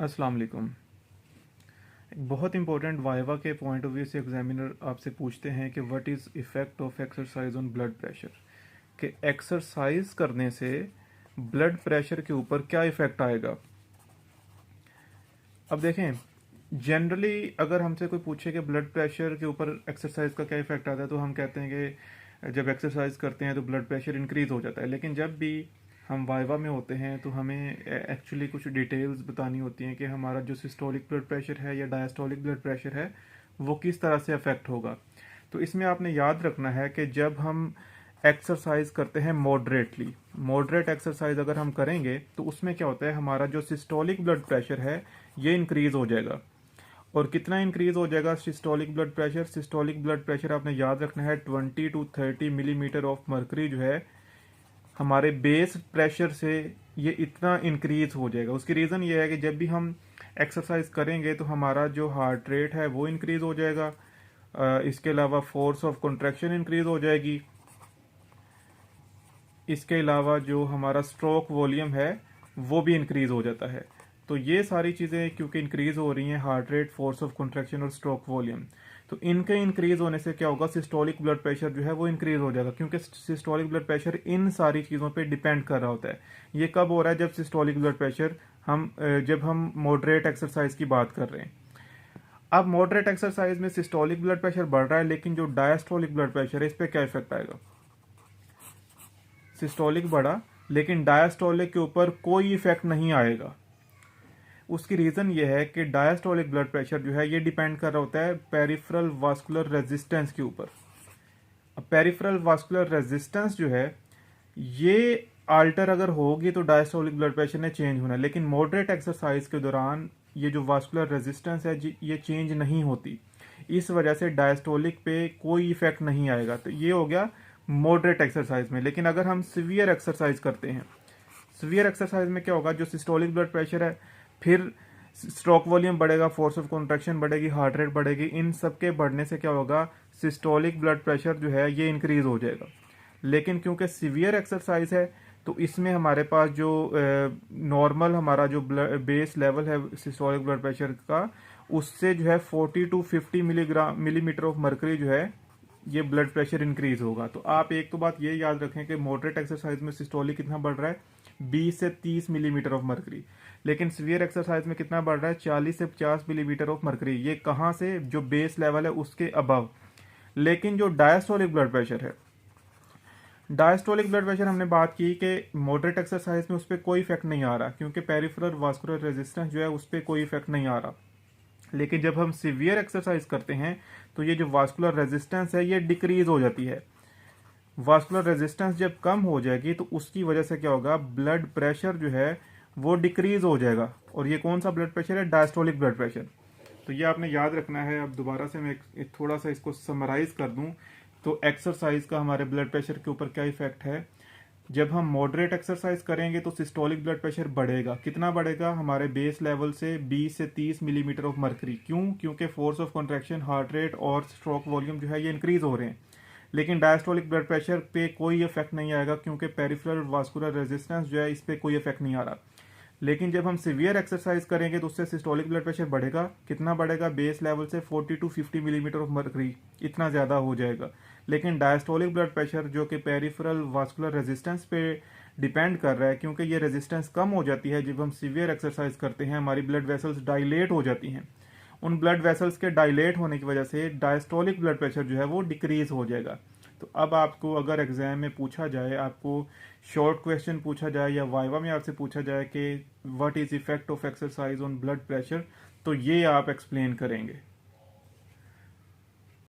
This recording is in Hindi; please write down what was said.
अस्सलाम वालेकुम। एक बहुत इंपॉर्टेंट वाइवा के पॉइंट ऑफ व्यू से एग्जामिनर आपसे पूछते हैं कि what is effect of exercise on blood pressure, कि एक्सरसाइज करने से ब्लड प्रेशर के ऊपर क्या इफ़ेक्ट आएगा। अब देखें, जनरली अगर हमसे कोई पूछे कि ब्लड प्रेशर के ऊपर एक्सरसाइज का क्या इफ़ेक्ट आता है तो हम कहते हैं कि जब एक्सरसाइज करते हैं तो ब्लड प्रेशर इंक्रीज़ हो जाता है। लेकिन जब भी हम वाइवा में होते हैं तो हमें एक्चुअली कुछ डिटेल्स बतानी होती हैं कि हमारा जो सिस्टोलिक ब्लड प्रेशर है या डायस्टोलिक ब्लड प्रेशर है वो किस तरह से अफेक्ट होगा। तो इसमें आपने याद रखना है कि जब हम एक्सरसाइज करते हैं मॉडरेटली, मॉडरेट एक्सरसाइज अगर हम करेंगे तो उसमें क्या होता है, हमारा जो सिस्टोलिक ब्लड प्रेशर है ये इंक्रीज हो जाएगा। और कितना इंक्रीज हो जाएगा systolic blood pressure? Systolic blood pressure आपने याद रखना है 20 to 30 मिलीमीटर ऑफ मर्करी जो है हमारे बेस प्रेशर से ये इतना इंक्रीज हो जाएगा। उसकी रीज़न ये है कि जब भी हम एक्सरसाइज करेंगे तो हमारा जो हार्ट रेट है वो इंक्रीज हो जाएगा। इसके अलावा फोर्स ऑफ कंट्रैक्शन इंक्रीज हो जाएगी। इसके अलावा जो हमारा स्ट्रोक वॉल्यूम है वो भी इंक्रीज हो जाता है। तो ये सारी चीज़ें क्योंकि इंक्रीज हो रही हैं, heart rate, force of contraction और स्ट्रोक वॉल्यूम, तो इनके इंक्रीज होने से क्या होगा, सिस्टोलिक ब्लड प्रेशर जो है वो इंक्रीज हो जाएगा। क्योंकि सिस्टोलिक ब्लड प्रेशर इन सारी चीज़ों पे डिपेंड कर रहा होता है। ये कब हो रहा है? जब सिस्टोलिक ब्लड प्रेशर जब हम मॉडरेट एक्सरसाइज की बात कर रहे हैं। अब मॉडरेट एक्सरसाइज में सिस्टोलिक ब्लड प्रेशर बढ़ रहा है, लेकिन जो डायस्टोलिक ब्लड प्रेशर है इस पर क्या इफेक्ट आएगा? सिस्टोलिक बढ़ा लेकिन डायस्टोलिक के ऊपर कोई इफेक्ट नहीं आएगा। उसकी रीज़न ये है कि डायस्टोलिक ब्लड प्रेशर जो है ये डिपेंड कर रहा होता है पेरिफेरल वास्कुलर रेजिस्टेंस के ऊपर। अब पेरिफेरल वास्कुलर रेजिस्टेंस जो है ये आल्टर अगर होगी तो डायस्टोलिक ब्लड प्रेशर ने चेंज होना है। लेकिन मॉडरेट एक्सरसाइज के दौरान ये जो वास्कुलर रेजिस्टेंस है ये चेंज नहीं होती, इस वजह से डायस्टोलिक पे कोई इफेक्ट नहीं आएगा। तो ये हो गया मॉडरेट एक्सरसाइज में। लेकिन अगर हम सीवियर एक्सरसाइज करते हैं, सीवियर एक्सरसाइज में क्या होगा, जो सिस्टोलिक ब्लड प्रेशर है, फिर स्ट्रोक वॉल्यूम बढ़ेगा, फोर्स ऑफ कॉन्ट्रैक्शन बढ़ेगी, हार्ट रेट बढ़ेगी, इन सब के बढ़ने से क्या होगा, सिस्टोलिक ब्लड प्रेशर जो है ये इंक्रीज हो जाएगा। लेकिन क्योंकि सीवियर एक्सरसाइज है तो इसमें हमारे पास जो नॉर्मल हमारा जो बेस लेवल है सिस्टोलिक ब्लड प्रेशर का, उससे जो है 40 to 50 मिलीमीटर ऑफ मर्करी जो है ये ब्लड प्रेशर इंक्रीज होगा। तो आप एक तो बात ये याद रखें कि मॉडरेट एक्सरसाइज में सिस्टोलिक कितना बढ़ रहा है, 20 से 30 मिलीमीटर ऑफ मर्करी। लेकिन सीवियर एक्सरसाइज में कितना बढ़ रहा है, 40 से 50 मिलीमीटर ऑफ मर्करी। ये कहाँ से? जो बेस लेवल है उसके अबव। लेकिन जो डायस्टोलिक ब्लड प्रेशर है, डायस्टोलिक ब्लड प्रेशर हमने बात की कि मॉडरेट एक्सरसाइज में उस पर कोई इफेक्ट नहीं आ रहा, क्योंकि पेरिफेरल वास्कुलर रेजिस्टेंस जो है उस पर कोई इफेक्ट नहीं आ रहा। लेकिन जब हम सीवियर एक्सरसाइज करते हैं तो ये जो वास्कुलर रेजिस्टेंस है ये डिक्रीज हो जाती है। वास्कुलर रेजिस्टेंस जब कम हो जाएगी तो उसकी वजह से क्या होगा, ब्लड प्रेशर जो है वो डिक्रीज हो जाएगा। और ये कौन सा ब्लड प्रेशर है? Diastolic blood pressure. तो ये आपने याद रखना है। अब दोबारा से मैं थोड़ा सा इसको समराइज कर दूं तो एक्सरसाइज का हमारे ब्लड प्रेशर के ऊपर क्या इफेक्ट है। जब हम मॉडरेट एक्सरसाइज करेंगे तो सिस्टोलिक ब्लड प्रेशर बढ़ेगा। कितना बढ़ेगा? हमारे बेस लेवल से 20 से 30 मिलीमीटर ऑफ मर्करी। क्यों? क्योंकि force of contraction, heart rate और स्ट्रोक वॉल्यूम जो है ये इंक्रीज हो रहे हैं। लेकिन डायस्टोलिक ब्लड प्रेशर पे कोई इफेक्ट नहीं आएगा, क्योंकि पेरिफेरल वास्कुलर रेजिस्टेंस जो है इस पर कोई इफेक्ट नहीं आ रहा। लेकिन जब हम सीवियर एक्सरसाइज करेंगे तो उससे सिस्टोलिक ब्लड प्रेशर बढ़ेगा। कितना बढ़ेगा? बेस लेवल से 40 to 50 मिलीमीटर ऑफ मर्करी, इतना ज़्यादा हो जाएगा। लेकिन डायस्टोलिक ब्लड प्रेशर जो कि पेरिफेरल वास्कुलर रेजिस्टेंस पे डिपेंड कर रहा है, क्योंकि ये रेजिस्टेंस कम हो जाती है जब हम सीवियर एक्सरसाइज करते हैं, हमारी ब्लड वेसल्स डायलेट हो जाती हैं। उन ब्लड वेसल्स के डायलेट होने की वजह से डायस्टोलिक ब्लड प्रेशर जो है वो डिक्रीज हो जाएगा। तो अब आपको अगर एग्जाम में पूछा जाए, आपको शॉर्ट क्वेश्चन पूछा जाए या वाइवा में आपसे पूछा जाए कि what is effect of exercise on blood pressure, तो ये आप एक्सप्लेन करेंगे।